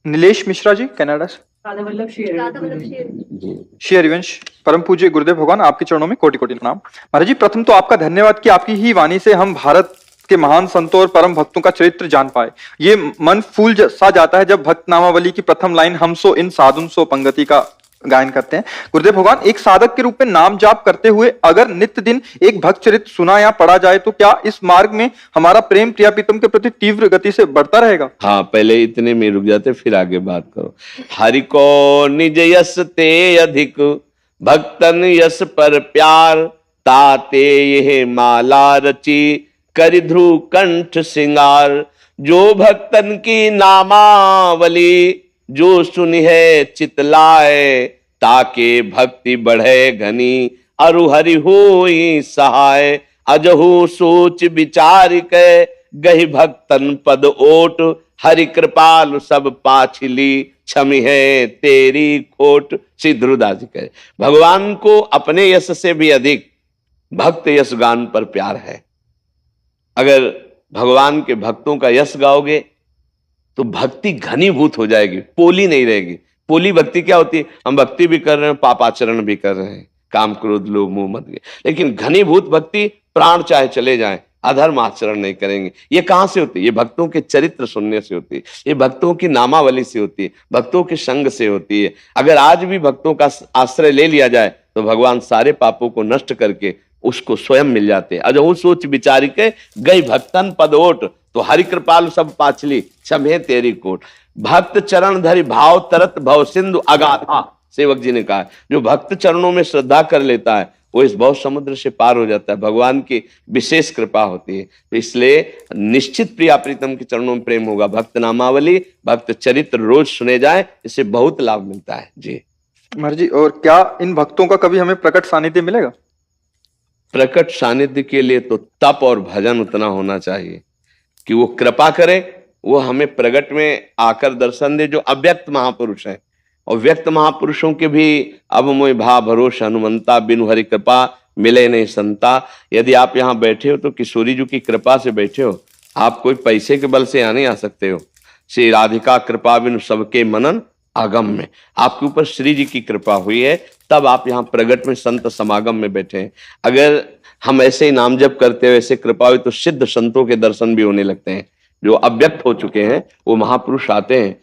Nilesh Mishra ji, Canada से। राधा वल्लभ शेर जी। श्री हरिवंश, परम पूज्य गुरुदेव भगवान, आपके चरणों में कोटि कोटि प्रणाम। महाराज जी, प्रथम तो आपका धन्यवाद कि आपकी ही वाणी से हम भारत के महान संतों और परम भक्तों का चरित्र जान पाए। ये मन फूल सा जाता है जब भक्त नामावली की प्रथम लाइन हम सो इन साधुन सो पंगति का गायन करते हैं। गुरुदेव भगवान, एक साधक के रूप में नाम जाप करते हुए अगर नित्य दिन एक भक्त चरित्र सुना या पढ़ा जाए तो क्या इस मार्ग में हमारा प्रेम प्रिया प्रीतम के प्रति तीव्र गति से बढ़ता रहेगा? हाँ, पहले इतने में रुक जाते फिर आगे बात करो। हरि को निज यस ते अधिक भक्तन यस पर प्यार, ताते यह माला रची करि ध्रुव कंठ सिंगार। जो भक्तन की नामावली जो सुनी है चितलाए, ताके भक्ति बढ़े घनी अरु हरि होई सहाय। अजहु सोच विचार के गहि भक्तन पद ओट, हरि कृपाल सब पाछली क्षमी है तेरी खोट। श्री ध्रुवदास जी कहे भगवान को अपने यश से भी अधिक भक्त यश गान पर प्यार है। अगर भगवान के भक्तों का यश गाओगे तो भक्ति घनीभूत हो जाएगी, पोली नहीं रहेगी। पोली भक्ति क्या होती है? हम भक्ति भी कर रहे हैं, पापाचरण भी कर रहे हैं, काम क्रोध लोभ मोह मद के। लेकिन घनीभूत भक्ति, प्राण चाहे चले जाएं, अधर्म आचरण नहीं करेंगे। ये कहां से होती है? ये भक्तों के चरित्र सुनने से होती है, ये भक्तों की नामावली से होती है, भक्तों के संग से होती है। अगर आज भी भक्तों का आश्रय ले लिया जाए तो भगवान सारे पापों को नष्ट करके उसको स्वयं मिल जाते हैं। अजहु सोच विचारी के गई भक्तन पद ओट, तो हरि कृपाल सब पाछली क्षमे तेरी कोट। भक्त चरण धरि भाव तरत भव सिंधु अगाथा, सेवक जी ने कहा जो भक्त चरणों में श्रद्धा कर लेता है वो इस भव समुद्र से पार हो जाता है। भगवान की विशेष कृपा होती है। तो इसलिए निश्चित प्रिया प्रीतम के चरणों में प्रेम होगा। भक्त नामावली, भक्त चरित्र रोज सुने जाए, इससे बहुत लाभ मिलता है। जी महाराज जी, और क्या इन भक्तों का कभी हमें प्रकट सानिध्य मिलेगा? प्रकट सानिध्य के लिए तो तप और भजन उतना होना चाहिए कि वो कृपा करे, वो हमें प्रगट में आकर दर्शन दे, जो अव्यक्त महापुरुष हैं। और व्यक्त महापुरुषों के भी अब मोय भा भरोसा हनुमंता, बिनु हरि कृपा मिले नहीं संता। यदि आप यहाँ बैठे हो तो किशोरी जी की कृपा से बैठे हो, आप कोई पैसे के बल से यहाँ नहीं आ सकते हो। श्री राधिका कृपा बिनु सबके मनन आगम में आपके ऊपर श्री जी की कृपा हुई है, तब आप यहाँ प्रगट में संत समागम में बैठे हैं। अगर हम ऐसे ही नाम जप करते हुए ऐसे कृपा हुई तो सिद्ध संतों के दर्शन भी होने लगते हैं। जो अव्यक्त हो चुके हैं वो महापुरुष आते हैं,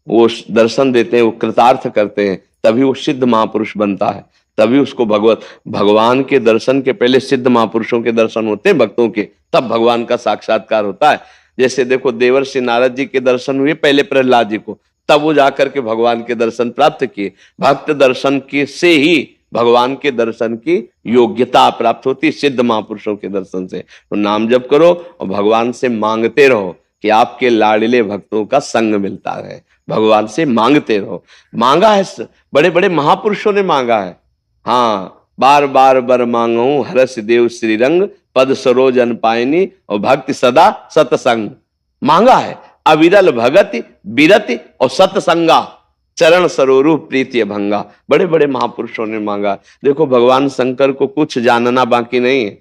वो दर्शन देते हैं, वो कृतार्थ करते हैं, तभी वो सिद्ध महापुरुष बनता है। तभी उसको भगवान के दर्शन के पहले सिद्ध महापुरुषों के दर्शन होते हैं भक्तों के, तब भगवान का साक्षात्कार होता है। जैसे देखो देवर्षि नारद जी के दर्शन हुए पहले प्रहलाद जी को, तब वो जाकर के भगवान के दर्शन प्राप्त किए। भक्त दर्शन के से ही भगवान के दर्शन की योग्यता प्राप्त होती, सिद्ध महापुरुषों के दर्शन से। तो नाम जप करो और भगवान से मांगते रहो कि आपके लाडले भक्तों का संग मिलता रहे। भगवान से मांगते रहो। मांगा है, बड़े बड़े महापुरुषों ने मांगा है। हाँ, बार बार बर मांगू हरस देव श्रीरंग, पद सरोजन पायनी और भक्ति सदा सतसंग। मांगा है अविरल भगति बिरति और सतसंगा, चरण सरोरु प्रीति भंगा। बड़े बड़े महापुरुषों ने मांगा। देखो भगवान शंकर को कुछ जानना बाकी नहीं है,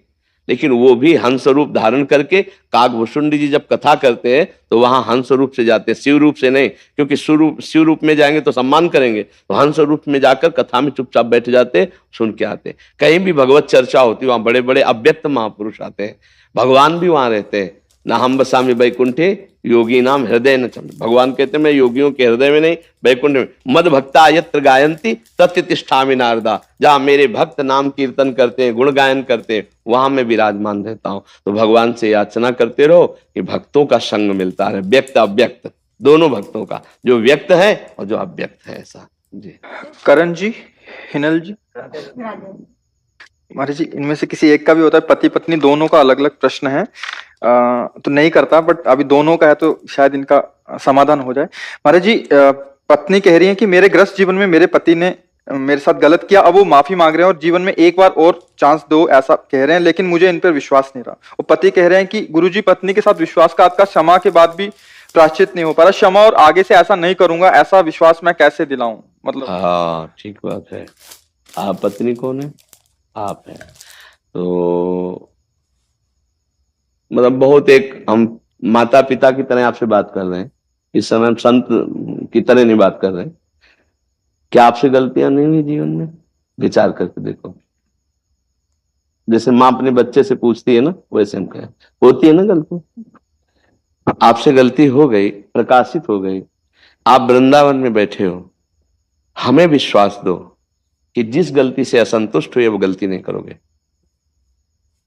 लेकिन वो भी हंस रूप धारण करके, काकभूषुंडी जी जब कथा करते हैं तो वहां हंस रूप से जाते हैं, शिव रूप से नहीं, क्योंकि शिव रूप में जाएंगे तो सम्मान करेंगे, तो हंस रूप में जाकर कथा में चुपचाप बैठ जाते, सुन के आते। कहीं भी भगवत चर्चा होती वहां बड़े बड़े अव्यक्त महापुरुष आते हैं, भगवान भी वहां रहते हैं। ना हम बसामी बैकुंठे योगी नाम हृदय न चम। भगवान कहते हैं मैं योगियों के हृदय में नहीं, बैकुंठ में। मद भक्ता यत्र गायंती तत्र तिष्ठामि नारदा। जहां मेरे भक्त नाम कीर्तन करते हैं, गुण गायन करते हैं, वहां मैं विराजमान रहता हूं। तो भगवान से याचना करते रहो कि भक्तों का संग मिलता रहे, व्यक्त अव्यक्त दोनों भक्तों का, जो व्यक्त है और जो अव्यक्त है। ऐसा जी। करण जी, हिनल जी, महाराज जी, इनमें से किसी एक का भी होता है, पति पत्नी दोनों का अलग अलग प्रश्न है, तो नहीं करता, बट अभी दोनों का है तो शायद इनका समाधान हो जाए। महाराज जी, पत्नी कह रही है कि मेरे गृहस्थ जीवन में मेरे पति ने मेरे साथ गलत किया, अब वो माफी मांग रहे हैं और जीवन में एक बार और चांस दो, ऐसा कह रहे हैं, लेकिन मुझे इन पर विश्वास नहीं रहा। और पति कह रहे हैं कि गुरुजी, पत्नी के साथ विश्वासघात का क्षमा के बाद भी प्रायश्चित नहीं हो पा रहा, क्षमा और आगे से ऐसा नहीं करूंगा, ऐसा विश्वास मैं कैसे दिलाऊं? मतलब हाँ, ठीक बात है। आप पत्नी कौन है? आप हैं। तो मतलब बहुत एक हम माता पिता की तरह आपसे बात कर रहे हैं इस समय हम संत की तरह नहीं बात कर रहे हैं। क्या आपसे गलतियां नहीं हुई जीवन में? विचार करके देखो। जैसे माँ अपने बच्चे से पूछती है ना, वैसे हम कहें होती है ना गलती। आपसे गलती हो गई, प्रकाशित हो गई, आप वृंदावन में बैठे हो, हमें विश्वास दो कि जिस गलती से असंतुष्ट हुए वो गलती नहीं करोगे,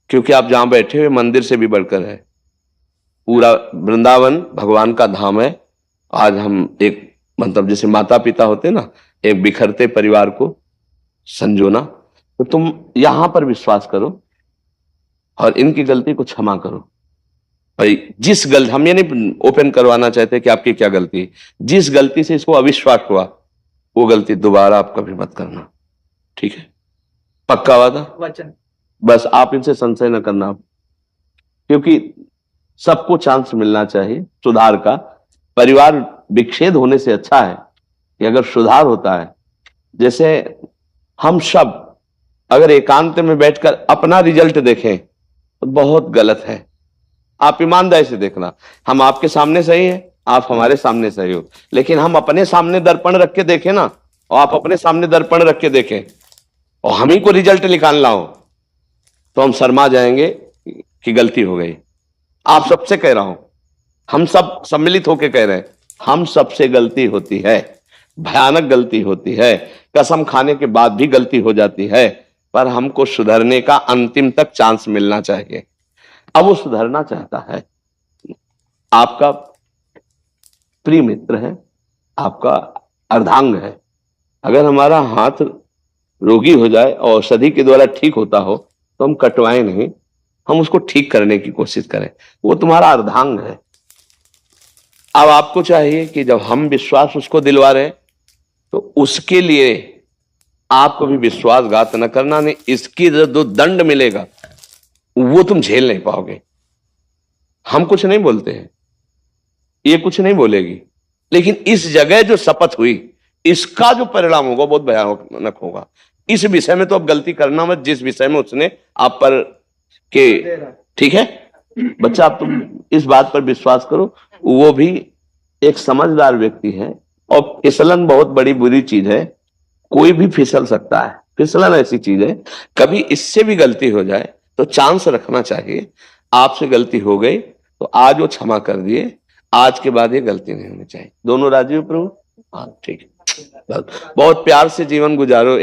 क्योंकि आप जहां बैठे हुए मंदिर से भी बढ़कर है। पूरा वृंदावन भगवान का धाम है। आज हम एक मतलब जैसे माता पिता होते ना, एक बिखरते परिवार को संजोना, तो तुम यहां पर विश्वास करो और इनकी गलती को क्षमा करो। भाई जिस गलती, हम ये नहीं ओपन करवाना चाहते कि आपकी क्या गलती है, जिस गलती से इसको अविश्वास हुआ वो गलती दोबारा आप कभी मत करना, ठीक है? पक्का वादा? वचन। बस आप इनसे संशय न करना, क्योंकि सबको चांस मिलना चाहिए सुधार का। परिवार विच्छेद होने से अच्छा है कि अगर सुधार होता है। जैसे हम सब अगर एकांत में बैठकर अपना रिजल्ट देखें तो बहुत गलत है। आप ईमानदारी से देखना, हम आपके सामने सही है, आप हमारे सामने सही हो, लेकिन हम अपने सामने दर्पण रख के देखें ना, और आप अपने सामने दर्पण रख के देखें और हम ही को रिजल्ट निकालना हो, तो हम शर्मा जाएंगे कि गलती हो गई। आप सबसे कह रहा हूं, हम सब सम्मिलित होकर कह रहे हैं, हम सबसे गलती होती है, भयानक गलती होती है, कसम खाने के बाद भी गलती हो जाती है, पर हमको सुधरने का अंतिम तक चांस मिलना चाहिए। अब वो सुधरना चाहता है, आपका प्रिय मित्र है, आपका अर्धांग है। अगर हमारा हाथ रोगी हो जाए और औषधि के द्वारा ठीक होता हो तो हम कटवाएं नहीं, हम उसको ठीक करने की कोशिश करें। वो तुम्हारा अर्धांग है। अब आपको चाहिए कि जब हम विश्वास उसको दिलवा रहे हैं तो उसके लिए आप कभी विश्वासघात न करना, नहीं इसकी जो दंड मिलेगा वो तुम झेल नहीं पाओगे। हम कुछ नहीं बोलते हैं, ये कुछ नहीं बोलेगी, लेकिन इस जगह जो शपथ हुई इसका जो परिणाम होगा बहुत भयानक होगा। इस विषय में तो अब गलती करना मत, जिस विषय में उसने आप पर के, ठीक है बच्चा, आप तुम इस बात पर विश्वास करो, वो भी एक समझदार व्यक्ति है। और फिसलन बहुत बड़ी बुरी चीज है, कोई भी फिसल सकता है, फिसलन ऐसी चीज है, कभी इससे भी गलती हो जाए तो चांस रखना चाहिए। आपसे गलती हो गई तो आज वो क्षमा कर दिए, आज के बाद ये गलती नहीं होनी चाहिए। दोनों राजी हो प्रभु? हाँ ठीक है, बहुत प्यार से जीवन गुजारो।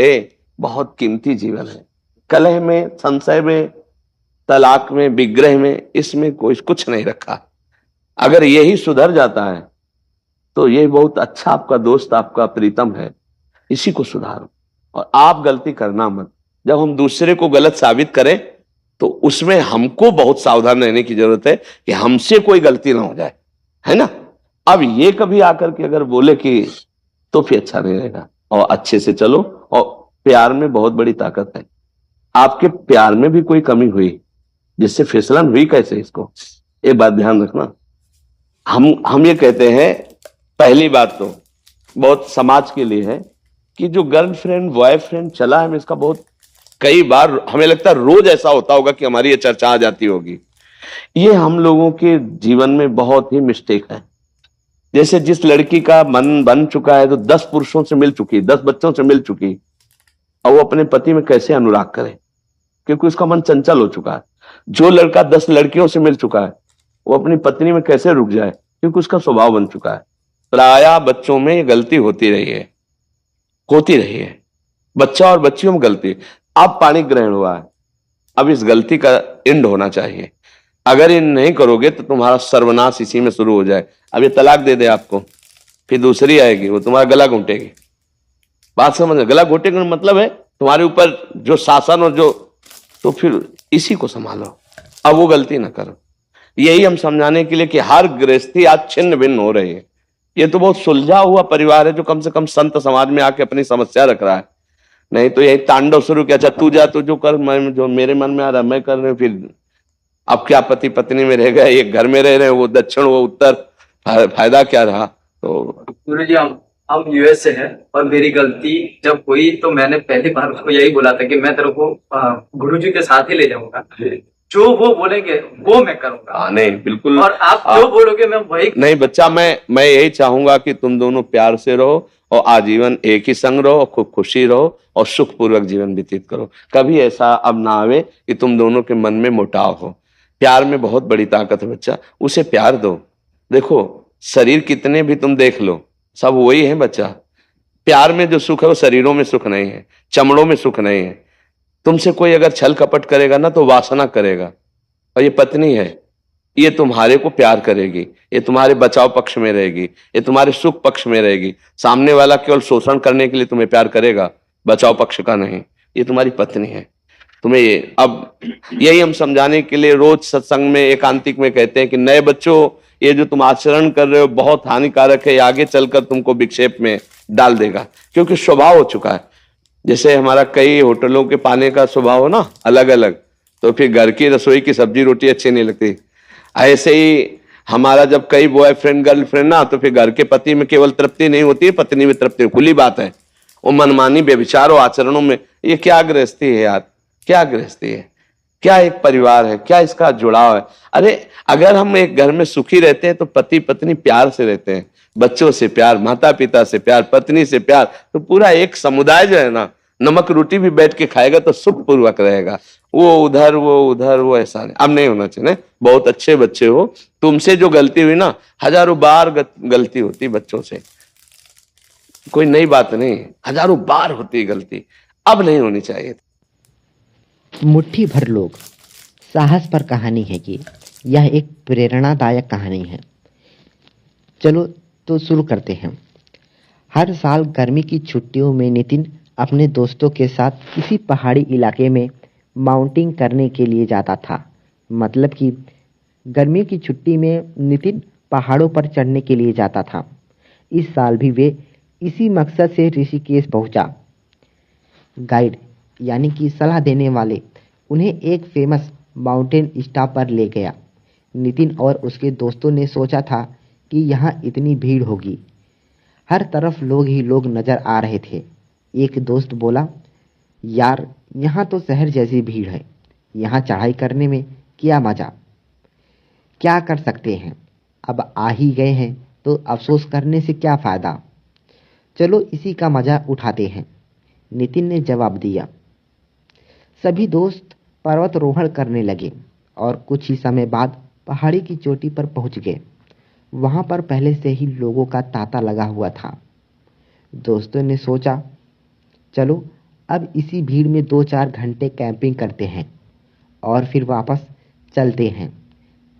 बहुत कीमती जीवन है। कलह में, संशय में, तलाक में, विग्रह में, इसमें कोई कुछ नहीं रखा। अगर यही सुधर जाता है तो ये बहुत अच्छा आपका दोस्त, आपका प्रीतम है, इसी को सुधारो। और आप गलती करना मत। जब हम दूसरे को गलत साबित करें तो उसमें हमको बहुत सावधान रहने की जरूरत है कि हमसे कोई गलती ना हो जाए, है ना? अब ये कभी आकर के अगर बोले कि, तो फिर अच्छा नहीं रहेगा। और अच्छे से चलो, और प्यार में बहुत बड़ी ताकत है। आपके प्यार में भी कोई कमी हुई जिससे फिसलन हुई कैसे, इसको एक बात ध्यान रखना। हम ये कहते हैं, पहली बात तो बहुत समाज के लिए है कि जो गर्लफ्रेंड बॉयफ्रेंड चला है, इसका बहुत कई बार हमें लगता है रोज ऐसा होता होगा कि हमारी ये चर्चा आ जाती होगी। ये हम लोगों के जीवन में बहुत ही मिस्टेक है। जैसे जिस लड़की का मन बन चुका है तो 10 पुरुषों से मिल चुकी, 10 बच्चों से मिल चुकी, और वो अपने पति में कैसे अनुराग करे, क्योंकि उसका मन चंचल हो चुका है। जो लड़का 10 लड़कियों से मिल चुका है वो अपनी पत्नी में कैसे रुक जाए, क्योंकि उसका स्वभाव बन चुका है। प्रायः बच्चों में ये गलती होती रही है, होती रही है, बच्चा और बच्चियों में गलती। अब पाणी ग्रहण हुआ है, अब इस गलती का एंड होना चाहिए। अगर ये नहीं करोगे तो तुम्हारा सर्वनाश इसी में शुरू हो जाए। अब ये तलाक दे दे आपको, फिर दूसरी आएगी, वो तुम्हारा गला घोंटेगी। बात समझ, गला घोंटेगी का मतलब है तुम्हारे ऊपर जो शासन और जो, तो फिर इसी को संभालो, अब वो गलती ना करो। यही हम समझाने के लिए कि हर गृहस्थी आज छिन्न भिन्न हो रही है। ये तो बहुत सुलझा हुआ परिवार है जो कम से कम संत समाज में आके अपनी समस्या रख रहा है, नहीं तो यही तांडव शुरू किया, अच्छा तू जा, तू जो कर, मैं जो मेरे मन में आ रहा मैं कर रहा हूं। फिर अब क्या पति पत्नी में रह गए, एक घर में रह रहे हैं, वो दक्षिण वो उत्तर, फायदा क्या रहा? तो गुरु जी, हम यूएस से हैं और मेरी गलती जब हुई तो मैंने पहली बार उसको यही बोला था कि मैं तेरे को गुरु जी के साथ ही ले जाऊंगा। जो वो बोलेंगे वो मैं करूंगा। हाँ नहीं बिल्कुल। और आप जो बोलोगे मैं वही। नहीं बच्चा, मैं यही चाहूंगा कि तुम दोनों प्यार से रहो और आजीवन एक ही संग रहो, खूब खुशी रहो और सुखपूर्वक जीवन व्यतीत करो। कभी ऐसा अब ना आवे कि तुम दोनों के मन में मुटाव हो। प्यार में बहुत बड़ी ताकत है बच्चा, उसे प्यार दो। देखो शरीर कितने भी तुम देख लो, सब वही है बच्चा। प्यार में जो सुख है वो शरीरों में सुख नहीं है, चमड़ों में सुख नहीं है। तुमसे कोई अगर छल कपट करेगा ना तो वासना करेगा। और ये पत्नी है, ये तुम्हारे को प्यार करेगी, ये तुम्हारे बचाव पक्ष में रहेगी, ये तुम्हारे सुख पक्ष में रहेगी। सामने वाला केवल शोषण करने के लिए तुम्हें प्यार करेगा, बचाव पक्ष का नहीं। ये तुम्हारी पत्नी है। तुम्हें ये अब यही हम समझाने के लिए रोज सत्संग में एकांतिक में कहते हैं कि नए बच्चों, ये जो तुम आचरण कर रहे हो बहुत हानिकारक है, आगे चलकर तुमको विक्षेप में डाल देगा, क्योंकि स्वभाव हो चुका है। जैसे हमारा कई होटलों के पाने का स्वभाव हो ना अलग अलग, तो फिर घर की रसोई की सब्जी रोटी अच्छी नहीं लगती। ऐसे ही हमारा जब कई बॉयफ्रेंड गर्लफ्रेंड ना, तो फिर घर के पति में केवल तृप्ति नहीं होती है, पत्नी में तृप्ति। खुली बात है, वो मनमानी व्यभिचार और आचरणों में, ये क्या गृहस्थी है यार, क्या गृहस्थी है, क्या एक परिवार है, क्या इसका जुड़ाव है। अरे अगर हम एक घर में सुखी रहते हैं तो पति पत्नी प्यार से रहते हैं, बच्चों से प्यार, माता पिता से प्यार, पत्नी से प्यार, तो पूरा एक समुदाय जो है ना, नमक रोटी भी बैठ के खाएगा तो सुखपूर्वक रहेगा। वो उधर वो ऐसा नहीं, अब नहीं होना चाहिए। बहुत अच्छे बच्चे हो, तुमसे जो गलती हुई ना, हजारों बार गलती होती बच्चों से, कोई नई बात नहीं, हजारों बार होती गलती, अब नहीं होनी चाहिए। मुट्ठी भर लोग, साहस पर कहानी है कि यह एक प्रेरणादायक कहानी है। चलो तो शुरू करते हैं। हर साल गर्मी की छुट्टियों में नितिन अपने दोस्तों के साथ किसी पहाड़ी इलाके में माउंटिंग करने के लिए जाता था। मतलब कि गर्मी की छुट्टी में नितिन पहाड़ों पर चढ़ने के लिए जाता था। इस साल भी वे इसी मकसद से ऋषिकेश पहुंचा। गाइड यानी कि सलाह देने वाले उन्हें एक फेमस माउंटेन स्टॉप पर ले गया। नितिन और उसके दोस्तों ने सोचा था कि यहाँ इतनी भीड़ होगी, हर तरफ लोग ही लोग नजर आ रहे थे। एक दोस्त बोला, यार यहाँ तो शहर जैसी भीड़ है, यहाँ चढ़ाई करने में क्या मजा, क्या कर सकते हैं, अब आ ही गए हैं तो अफसोस करने से क्या फायदा, चलो इसी का मजा उठाते हैं, नितिन ने जवाब दिया। सभी दोस्त पर्वतारोहण करने लगे और कुछ ही समय बाद पहाड़ी की चोटी पर पहुंच गए। वहां पर पहले से ही लोगों का तांता लगा हुआ था। दोस्तों ने सोचा, चलो अब इसी भीड़ में 2-4 घंटे कैंपिंग करते हैं और फिर वापस चलते हैं।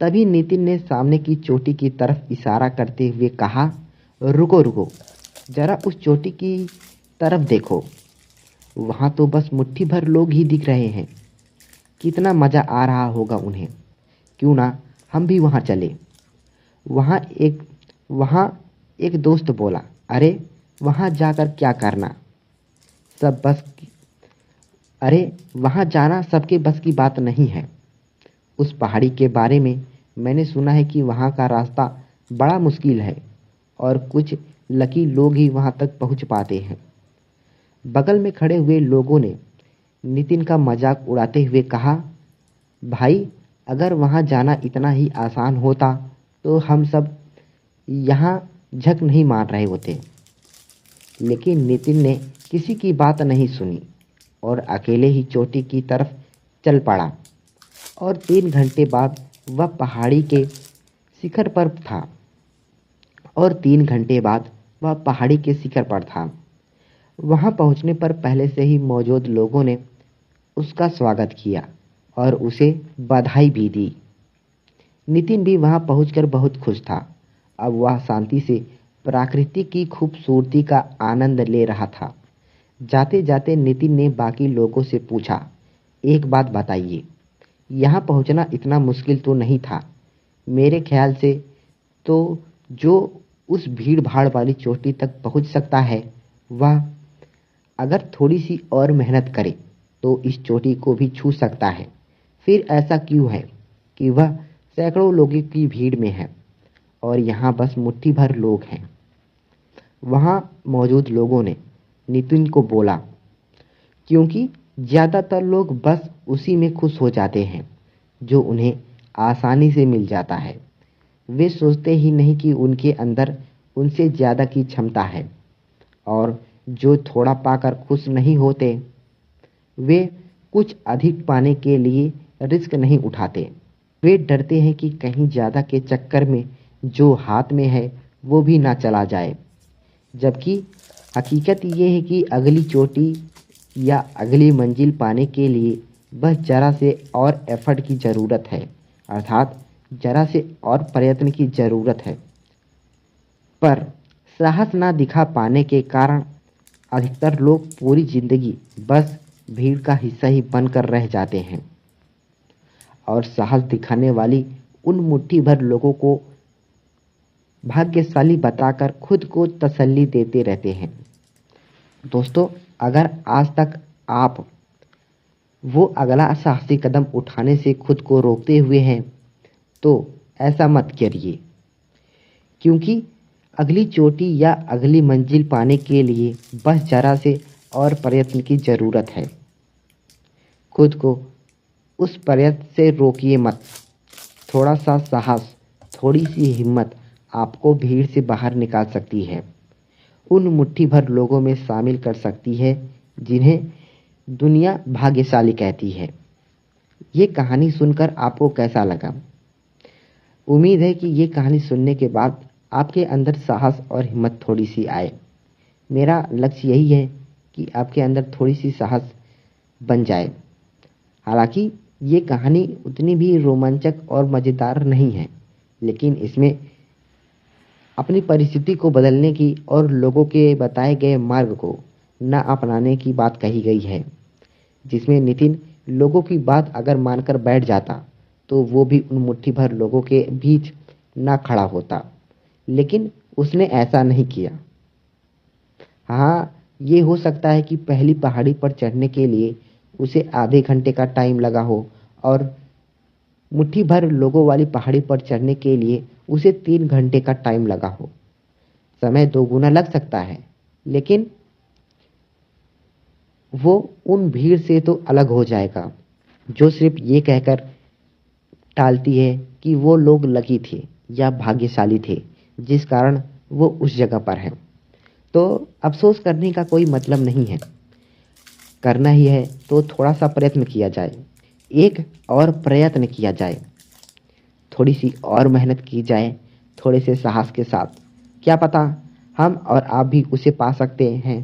तभी नितिन ने सामने की चोटी की तरफ इशारा करते हुए कहा, रुको रुको, जरा उस चोटी की तरफ देखो, वहाँ तो बस मुट्ठी भर लोग ही दिख रहे हैं, कितना मज़ा आ रहा होगा उन्हें, क्यों ना हम भी वहाँ चले। वहाँ एक दोस्त बोला, अरे वहाँ जाकर क्या करना, वहाँ जाना सबके बस की बात नहीं है। उस पहाड़ी के बारे में मैंने सुना है कि वहाँ का रास्ता बड़ा मुश्किल है और कुछ लकी लोग ही वहाँ तक पहुँच पाते हैं। बगल में खड़े हुए लोगों ने नितिन का मजाक उड़ाते हुए कहा, भाई अगर वहाँ जाना इतना ही आसान होता तो हम सब यहाँ झक नहीं मार रहे होते। लेकिन नितिन ने किसी की बात नहीं सुनी और अकेले ही चोटी की तरफ चल पड़ा और 3 घंटे बाद वह पहाड़ी के शिखर पर था। वहां पहुंचने पर पहले से ही मौजूद लोगों ने उसका स्वागत किया और उसे बधाई भी दी। नितिन भी वहां पहुंचकर बहुत खुश था। अब वह शांति से प्रकृति की खूबसूरती का आनंद ले रहा था। जाते जाते नितिन ने बाकी लोगों से पूछा, एक बात बताइए, यहाँ पहुँचना इतना मुश्किल तो नहीं था? मेरे ख्याल से तो जो उस भीड़ भाड़ वाली चोटी तक पहुँच सकता है, वह अगर थोड़ी सी और मेहनत करे तो इस चोटी को भी छू सकता है। फिर ऐसा क्यों है कि वह सैकड़ों लोगों की भीड़ में है और यहाँ बस मुट्ठी भर लोग हैं? वहाँ मौजूद लोगों ने नितिन को बोला, क्योंकि ज़्यादातर लोग बस उसी में खुश हो जाते हैं। जो उन्हें आसानी से मिल जाता है। वे सोचते ही नहीं कि उनके अंदर उनसे ज़्यादा की क्षमता है, और जो थोड़ा पाकर खुश नहीं होते, वे कुछ अधिक पाने के लिए रिस्क नहीं उठाते। वे डरते हैं कि कहीं ज़्यादा के चक्कर में जो हाथ में है वो भी ना चला जाए। जबकि हकीकत ये है कि अगली चोटी या अगली मंजिल पाने के लिए बस ज़रा से और एफर्ट की ज़रूरत है, अर्थात ज़रा से और प्रयत्न की ज़रूरत है। पर साहस ना दिखा पाने के कारण अधिकतर लोग पूरी ज़िंदगी बस भीड़ का हिस्सा ही बनकर रह जाते हैं, और साहस दिखाने वाली उन मुट्ठी भर लोगों को भाग्यशाली बताकर खुद को तसल्ली देते रहते हैं। दोस्तों, अगर आज तक आप वो अगला साहसी कदम उठाने से खुद को रोकते हुए हैं, तो ऐसा मत करिए, क्योंकि अगली चोटी या अगली मंजिल पाने के लिए बस ज़रा से और प्रयत्न की ज़रूरत है। खुद को उस प्रयत्न से रोकिए मत। थोड़ा सा साहस, थोड़ी सी हिम्मत आपको भीड़ से बाहर निकाल सकती है, उन मुट्ठी भर लोगों में शामिल कर सकती है जिन्हें दुनिया भाग्यशाली कहती है। ये कहानी सुनकर आपको कैसा लगा? उम्मीद है कि ये कहानी सुनने के बाद आपके अंदर साहस और हिम्मत थोड़ी सी आए। मेरा लक्ष्य यही है कि आपके अंदर थोड़ी सी साहस बन जाए। हालांकि ये कहानी उतनी भी रोमांचक और मज़ेदार नहीं है, लेकिन इसमें अपनी परिस्थिति को बदलने की और लोगों के बताए गए मार्ग को न अपनाने की बात कही गई है, जिसमें नितिन लोगों की बात अगर मानकर बैठ जाता तो वो भी उन मुट्ठी भर लोगों के बीच ना खड़ा होता, लेकिन उसने ऐसा नहीं किया। हाँ, ये हो सकता है कि पहली पहाड़ी पर चढ़ने के लिए उसे आधे घंटे का टाइम लगा हो, और मुट्ठी भर लोगों वाली पहाड़ी पर चढ़ने के लिए उसे 3 घंटे का टाइम लगा हो। समय 2 गुना लग सकता है, लेकिन वो उन भीड़ से तो अलग हो जाएगा जो सिर्फ ये कहकर टालती है कि वो लोग लकी थे या भाग्यशाली थे जिस कारण वो उस जगह पर हैं। तो अफसोस करने का कोई मतलब नहीं है। करना ही है तो थोड़ा सा प्रयत्न किया जाए, एक और प्रयत्न किया जाए, थोड़ी सी और मेहनत की जाए, थोड़े से साहस के साथ। क्या पता हम और आप भी उसे पा सकते हैं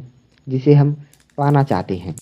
जिसे हम पाना चाहते हैं।